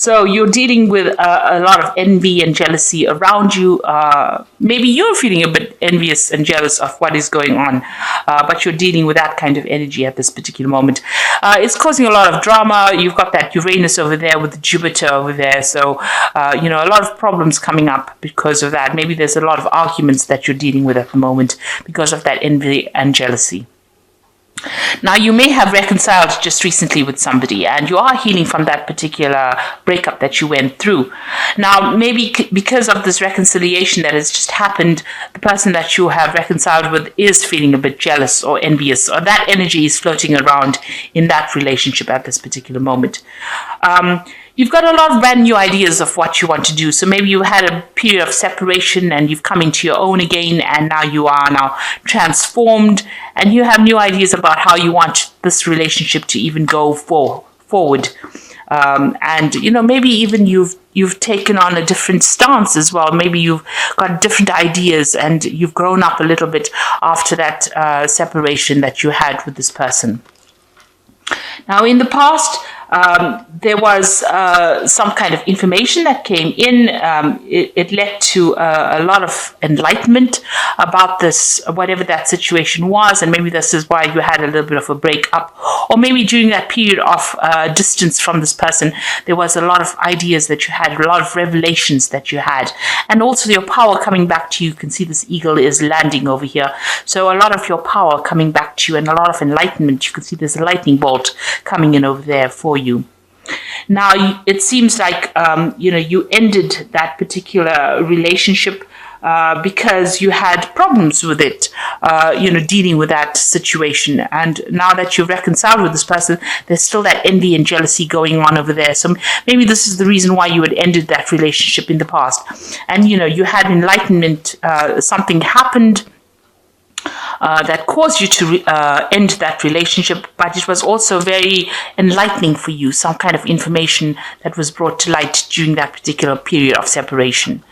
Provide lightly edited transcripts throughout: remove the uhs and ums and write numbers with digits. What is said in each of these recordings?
So you're dealing with a lot of envy and jealousy around you. Maybe you're feeling a bit envious and jealous of what is going on, but you're dealing with that kind of energy at this particular moment. It's causing a lot of drama. You've got that Uranus over there with Jupiter over there. So, a lot of problems coming up because of that. Maybe there's a lot of arguments that you're dealing with at the moment because of that envy and jealousy. Now, you may have reconciled just recently with somebody and you are healing from that particular breakup that you went through. Now, maybe because of this reconciliation that has just happened, the person that you have reconciled with is feeling a bit jealous or envious, or that energy is floating around in that relationship at this particular moment. You've got a lot of brand new ideas of what you want to do. So maybe you had a period of separation and you've come into your own again, and now you are now transformed and you have new ideas about how you want this relationship to even go forward. Maybe even you've taken on a different stance as well. Maybe you've got different ideas and you've grown up a little bit after that separation that you had with this person. Now, in the past, there was some kind of information that came in. It led to a lot of enlightenment about this, whatever that situation was, and maybe this is why you had a little bit of a breakup. Or maybe during that period of distance from this person, there was a lot of ideas that you had, a lot of revelations that you had, and also your power coming back to you. You can see this eagle is landing over here. So a lot of your power coming back to you and a lot of enlightenment. You can see there's a lightning bolt coming in over there for you. Now, it seems like, you ended that particular relationship because you had problems with it, dealing with that situation. And now that you've reconciled with this person, there's still that envy and jealousy going on over there. So maybe this is the reason why you had ended that relationship in the past. And, you had enlightenment, something happened that caused you to end that relationship, but it was also very enlightening for you, some kind of information that was brought to light during that particular period of separation.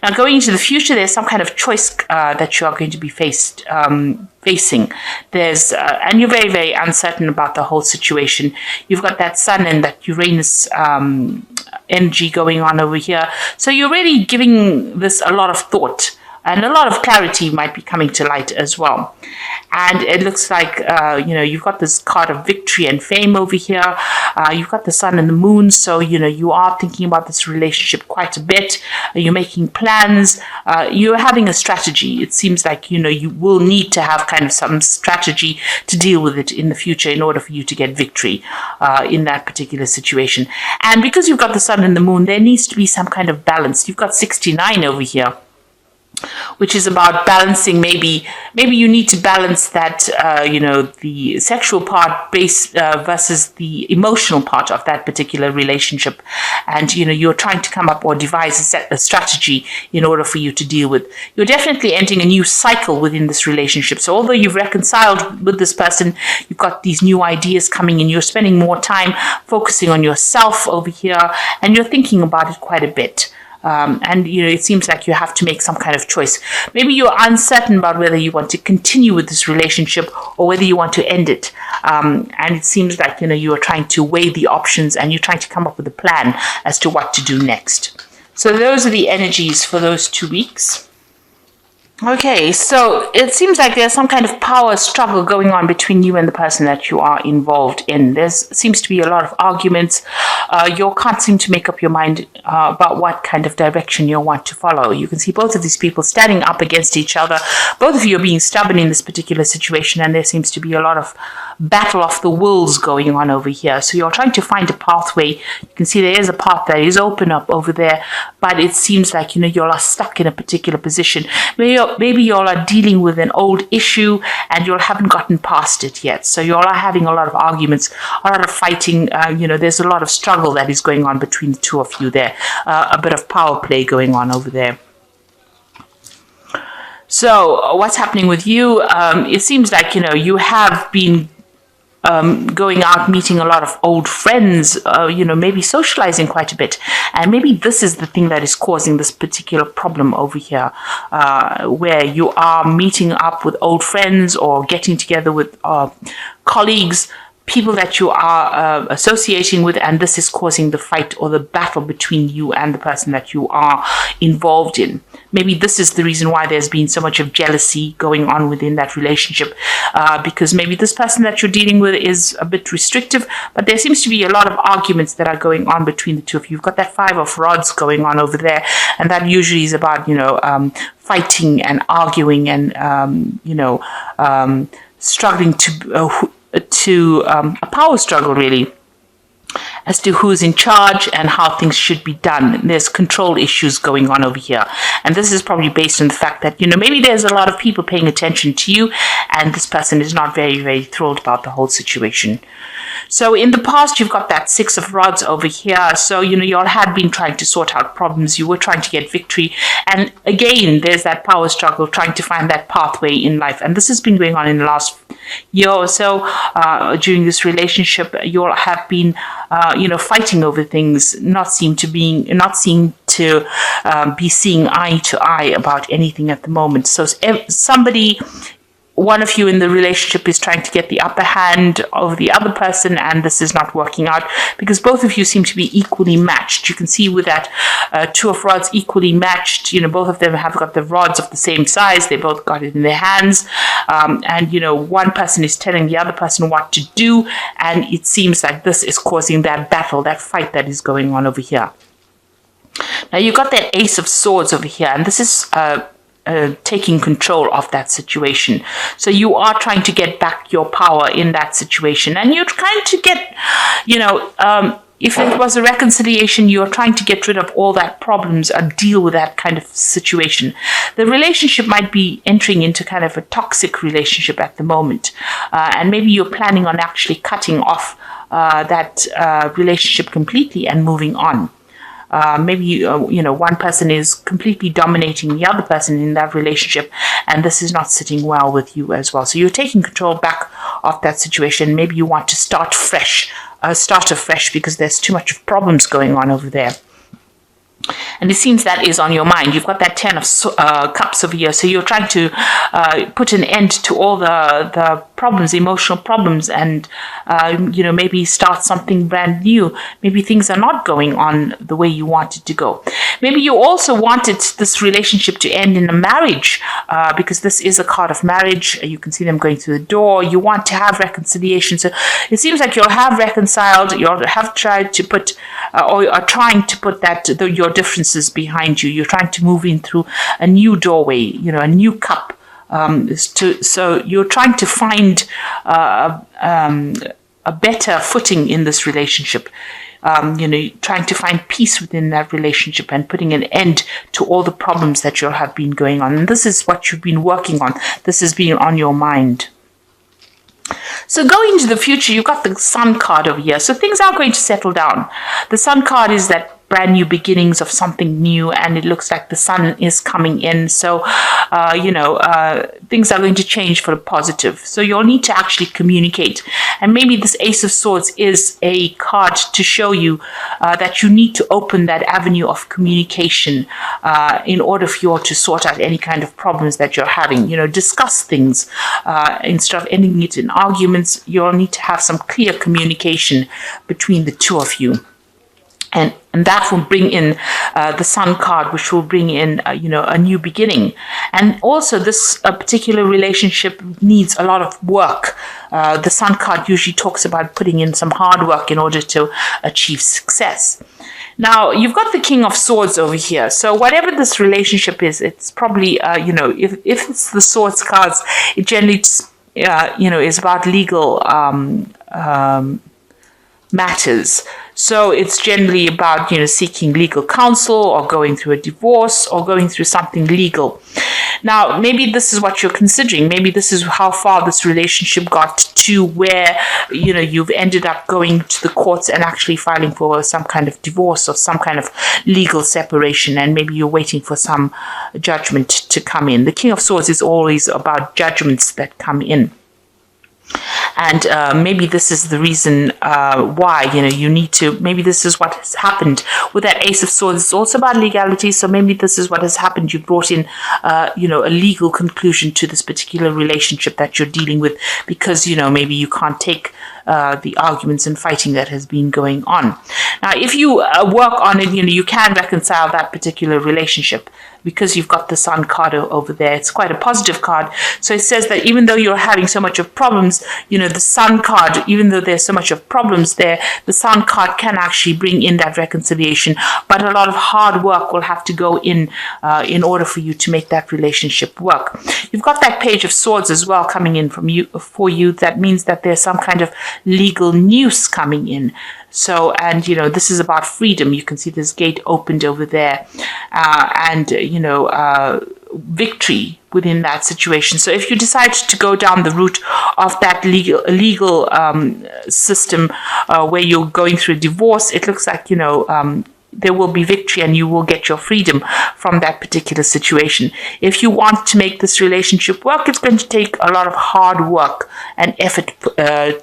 Now, going into the future, there's some kind of choice that you are going to be facing. There's and you're very, very uncertain about the whole situation. You've got that Sun and that Uranus energy going on over here. So you're really giving this a lot of thought. And a lot of clarity might be coming to light as well. And it looks like, you've got this card of victory and fame over here. You've got the Sun and the Moon. So, you are thinking about this relationship quite a bit. You're making plans. You're having a strategy. It seems like, you will need to have kind of some strategy to deal with it in the future in order for you to get victory in that particular situation. And because you've got the Sun and the Moon, there needs to be some kind of balance. You've got 69 over here, which is about balancing. Maybe you need to balance that, the sexual part versus the emotional part of that particular relationship. And, you're trying to come up or devise a strategy in order for you to deal with. You're definitely entering a new cycle within this relationship. So although you've reconciled with this person, you've got these new ideas coming in. You're spending more time focusing on yourself over here, and you're thinking about it quite a bit. It seems like you have to make some kind of choice. Maybe you're uncertain about whether you want to continue with this relationship or whether you want to end it. And it seems like, you are trying to weigh the options and you're trying to come up with a plan as to what to do next. So those are the energies for those 2 weeks. Okay, so it seems like there's some kind of power struggle going on between you and the person that you are involved in. There seems to be a lot of arguments. You can't seem to make up your mind about what kind of direction you want to follow. You can see both of these people standing up against each other. Both of you are being stubborn in this particular situation, and there seems to be a lot of battle of the wills going on over here. So you're trying to find a pathway. You can see there is a path that is open up over there, but it seems like, you all are stuck in a particular position. Maybe you all are dealing with an old issue and you haven't gotten past it yet. So you all are having a lot of arguments, a lot of fighting. There's a lot of struggle that is going on between the two of you there. A bit of power play going on over there. So what's happening with you? It seems like, you have been going out, meeting a lot of old friends, maybe socializing quite a bit. And maybe this is the thing that is causing this particular problem over here, where you are meeting up with old friends or getting together with colleagues, people that you are associating with, and this is causing the fight or the battle between you and the person that you are involved in. Maybe this is the reason why there's been so much of jealousy going on within that relationship, because maybe this person that you're dealing with is a bit restrictive, but there seems to be a lot of arguments that are going on between the two of you. You've got that Five of Rods going on over there, and that usually is about, fighting and arguing and, struggling to a power struggle, really, as to who's in charge and how things should be done. There's control issues going on over here. And this is probably based on the fact that, maybe there's a lot of people paying attention to you, and this person is not very, very thrilled about the whole situation. So in the past, you've got that Six of Rods over here. So, you all had been trying to sort out problems. You were trying to get victory. And again, there's that power struggle, trying to find that pathway in life. And this has been going on in the last year or so. During this relationship, you all have been, fighting over things, not seem to be seeing eye to eye about anything at the moment. So one of you in the relationship is trying to get the upper hand over the other person, and this is not working out because both of you seem to be equally matched. You can see with that Two of Rods equally matched. Both of them have got the rods of the same size. They both got it in their hands. And one person is telling the other person what to do, and it seems like this is causing that battle, that fight that is going on over here. Now, you've got that Ace of Swords over here, and this is taking control of that situation. So you are trying to get back your power in that situation, and you're trying to get, if it was a reconciliation, you're trying to get rid of all that problems and deal with that kind of situation. The relationship might be entering into kind of a toxic relationship at the moment, and maybe you're planning on actually cutting off that relationship completely and moving on. Maybe one person is completely dominating the other person in that relationship, and this is not sitting well with you as well. So you're taking control back of that situation. Maybe you want to start afresh because there's too much of problems going on over there. And it seems that is on your mind. You've got that Ten of Cups over here. So you're trying to put an end to all the problems, emotional problems, and, maybe start something brand new. Maybe things are not going on the way you wanted to go. Maybe you also wanted this relationship to end in a marriage, because this is a card of marriage. You can see them going through the door. You want to have reconciliation. So it seems like you'll have reconciled. You'll have tried to put, or are trying to put your differences behind you. You're trying to move in through a new doorway, a new cup. So you're trying to find a better footing in this relationship. Trying to find peace within that relationship and putting an end to all the problems that you have been going on. And this is what you've been working on. This has been on your mind. So going into the future, you've got the Sun card over here. So things are going to settle down. The Sun card is that brand new beginnings of something new, and it looks like the sun is coming in. So, things are going to change for the positive. So you'll need to actually communicate. And maybe this Ace of Swords is a card to show you that you need to open that avenue of communication in order for you to sort out any kind of problems that you're having. Discuss things instead of ending it in arguments. You'll need to have some clear communication between the two of you. And that will bring in the Sun card, which will bring in, a new beginning. And also, this particular relationship needs a lot of work. The Sun card usually talks about putting in some hard work in order to achieve success. Now, you've got the King of Swords over here. So whatever this relationship is, it's probably, if it's the Swords cards, it generally, is about legal matters. So it's generally about, seeking legal counsel or going through a divorce or going through something legal. Now, maybe this is what you're considering. Maybe this is how far this relationship got to where, you've ended up going to the courts and actually filing for some kind of divorce or some kind of legal separation. And maybe you're waiting for some judgment to come in. The King of Swords is always about judgments that come in. And maybe this is the reason why, you need to, maybe this is what has happened with that Ace of Swords. It's also about legality. So maybe this is what has happened. You brought in, a legal conclusion to this particular relationship that you're dealing with because, maybe you can't take the arguments and fighting that has been going on. Now, if you work on it, you can reconcile that particular relationship, because you've got the Sun card over there. It's quite a positive card. So it says that even though you're having so much of problems, the Sun card, even though there's so much of problems there, the Sun card can actually bring in that reconciliation. But a lot of hard work will have to go in order for you to make that relationship work. You've got that Page of Swords as well coming in for you. That means that there's some kind of legal news coming in. So, and this is about freedom. You can see this gate opened over there, and victory within that situation. So if you decide to go down the route of that legal system where you're going through a divorce, it looks like there will be victory and you will get your freedom from that particular situation. If you want to make this relationship work, it's going to take a lot of hard work and effort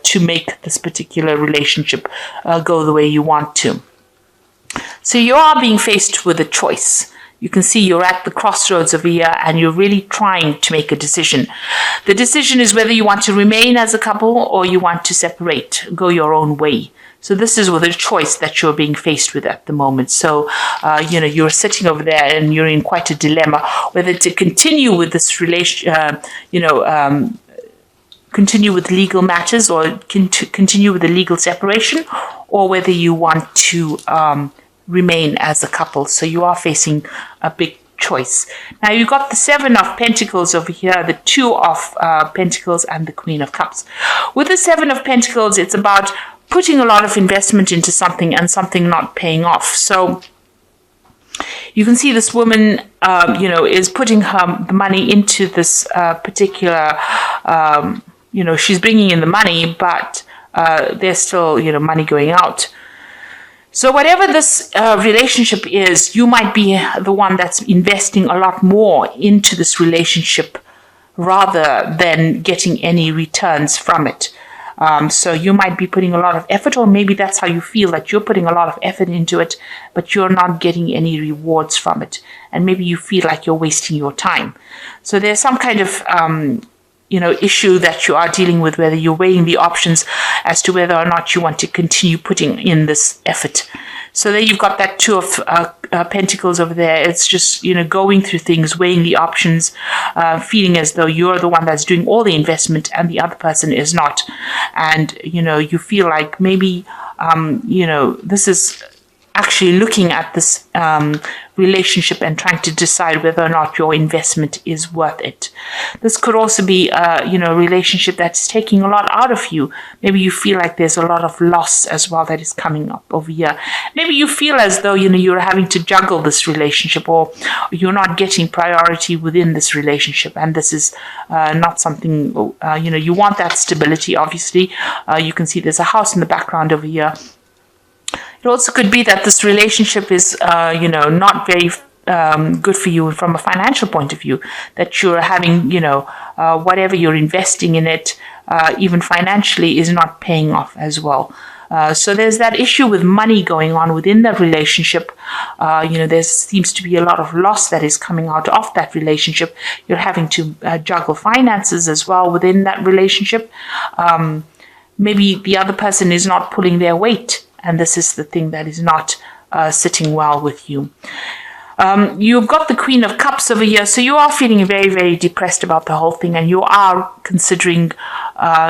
to make this particular relationship go the way you want to. So you are being faced with a choice. You can see you're at the crossroads of a year and you're really trying to make a decision. The decision is whether you want to remain as a couple or you want to separate, go your own way. So this is with a choice that you're being faced with at the moment. So, you're sitting over there and you're in quite a dilemma whether to continue with this continue with legal matters or continue with the legal separation, or whether you want to remain as a couple. So you are facing a big choice. Now you've got the Seven of Pentacles over here, the Two of Pentacles, and the Queen of Cups. With the Seven of Pentacles, it's about putting a lot of investment into something and something not paying off. So you can see this woman, is putting the money into this particular, she's bringing in the money, but there's still, money going out. So whatever this relationship is, you might be the one that's investing a lot more into this relationship rather than getting any returns from it. So you might be putting a lot of effort, or maybe that's how you feel, that you're putting a lot of effort into it, but you're not getting any rewards from it. And maybe you feel like you're wasting your time. So there's some kind of, issue that you are dealing with, whether you're weighing the options as to whether or not you want to continue putting in this effort. So there you've got that Two of Pentacles over there. It's just, going through things, weighing the options, feeling as though you're the one that's doing all the investment and the other person is not. And, you feel like maybe, this is actually looking at this relationship and trying to decide whether or not your investment is worth it. This could also be, a relationship that's taking a lot out of you. Maybe you feel like there's a lot of loss as well that is coming up over here. Maybe you feel as though, you're having to juggle this relationship, or you're not getting priority within this relationship. And this is not something, you want that stability, obviously. You can see there's a house in the background over here. It also could be that this relationship is, not very good for you from a financial point of view, that you're having, whatever you're investing in it, even financially, is not paying off as well. So there's that issue with money going on within the relationship. There seems to be a lot of loss that is coming out of that relationship. You're having to juggle finances as well within that relationship. Maybe the other person is not pulling their weight. And this is the thing that is not sitting well with you. You've got the Queen of Cups over here. So you are feeling very, very depressed about the whole thing. And you are considering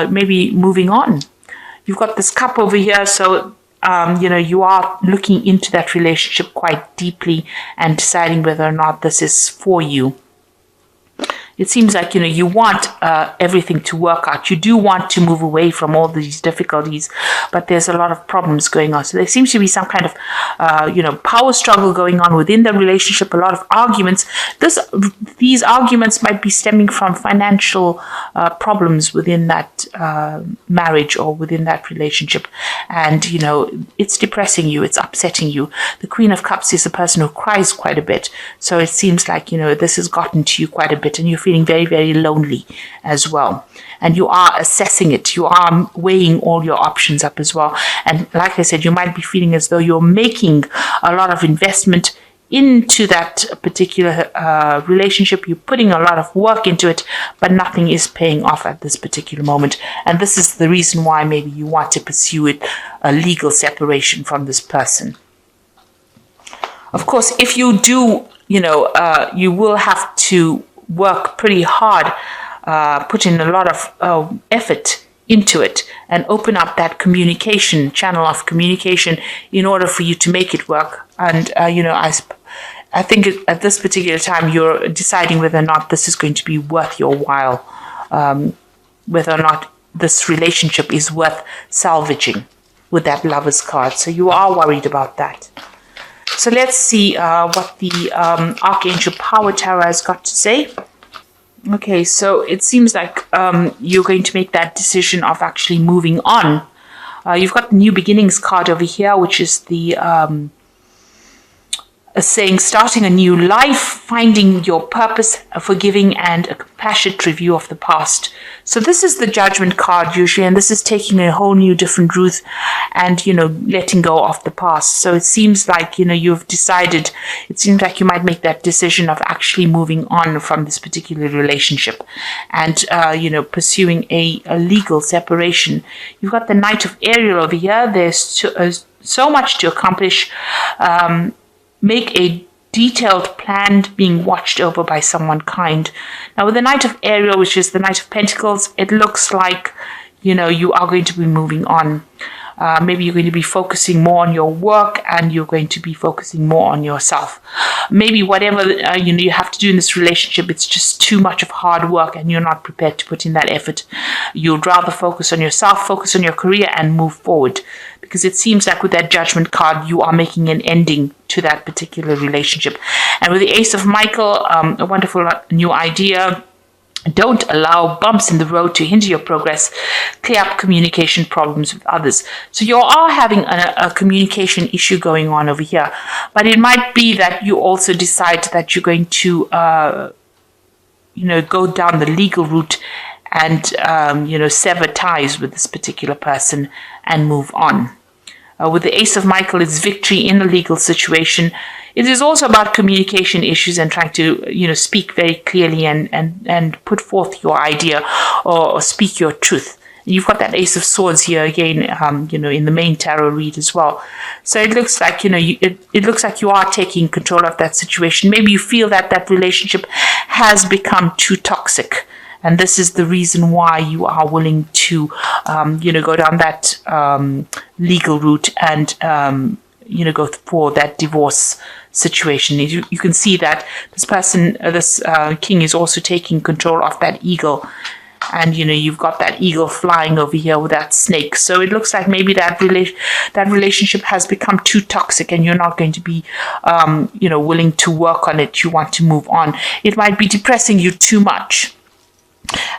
maybe moving on. You've got this cup over here. So, you are looking into that relationship quite deeply and deciding whether or not this is for you. It seems like, you want everything to work out. You do want to move away from all these difficulties, but there's a lot of problems going on. So there seems to be some kind of, power struggle going on within the relationship, a lot of arguments. These arguments might be stemming from financial problems within that marriage or within that relationship. And, it's depressing you. It's upsetting you. The Queen of Cups is a person who cries quite a bit. So it seems like, this has gotten to you quite a bit, and you're feeling very, very lonely as well. And you are assessing it. You are weighing all your options up as well. And like I said, you might be feeling as though you're making a lot of investment into that particular relationship. You're putting a lot of work into it, but nothing is paying off at this particular moment. And this is the reason why maybe you want to pursue it, a legal separation from this person. Of course, if you do, you will have to work pretty hard, put in a lot of effort into it, and open up that communication channel of communication in order for you to make it work. And I think at this particular time you're deciding whether or not this is going to be worth your while, whether or not this relationship is worth salvaging with that Lover's card. So you are worried about that. So let's see what the Archangel Power Tarot has got to say. Okay, so it seems like you're going to make that decision of actually moving on. You've got the New Beginnings card over here, which is the saying starting a new life, finding your purpose, forgiving, and a compassionate review of the past. So this is the Judgment card usually, and this is taking a whole new different route and, letting go of the past. So it seems like, you've decided, it seems like you might make that decision of actually moving on from this particular relationship and, pursuing a legal separation. You've got the Knight of Ariel over here. There's so much to accomplish. Make a detailed plan being watched over by someone kind. Now with the Knight of Ariel, which is the Knight of Pentacles, it looks like, you are going to be moving on. Maybe you're going to be focusing more on your work, and you're going to be focusing more on yourself. Maybe whatever you have to do in this relationship, it's just too much of hard work and you're not prepared to put in that effort. You'd rather focus on yourself, focus on your career, and move forward. Because it seems like with that Judgment card, you are making an ending to that particular relationship. And with the Ace of Michael, a wonderful new idea. Don't allow bumps in the road to hinder your progress. Clear up communication problems with others. So you are having a communication issue going on over here. But it might be that you also decide that you're going to, go down the legal route and, sever ties with this particular person and move on. With the Ace of Michael, it's victory in a legal situation. It is also about communication issues and trying to, speak very clearly and put forth your idea or speak your truth. You've got that Ace of Swords here again, in the main tarot read as well. So it looks like, it looks like you are taking control of that situation. Maybe you feel that that relationship has become too toxic. And this is the reason why you are willing to, go down that legal route and, go for that divorce situation. You can see that this person, this king, is also taking control of that eagle. And, you've got that eagle flying over here with that snake. So it looks like maybe that relationship has become too toxic and you're not going to be, willing to work on it. You want to move on. It might be depressing you too much.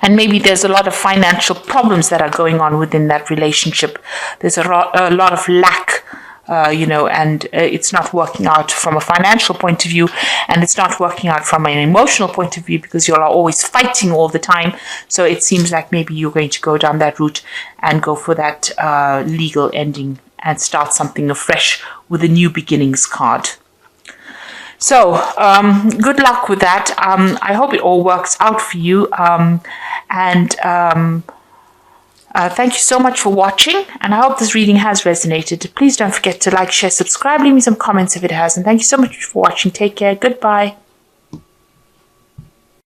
And maybe there's a lot of financial problems that are going on within that relationship. There's a lot of lack, and it's not working out from a financial point of view, and it's not working out from an emotional point of view because you're always fighting all the time. So it seems like maybe you're going to go down that route and go for that legal ending and start something afresh with a New Beginnings card. So, good luck with that. I hope it all works out for you. Thank you so much for watching, and I hope this reading has resonated. Please don't forget to like, share, subscribe, leave me some comments if it has. And thank you so much for watching. Take care. Goodbye.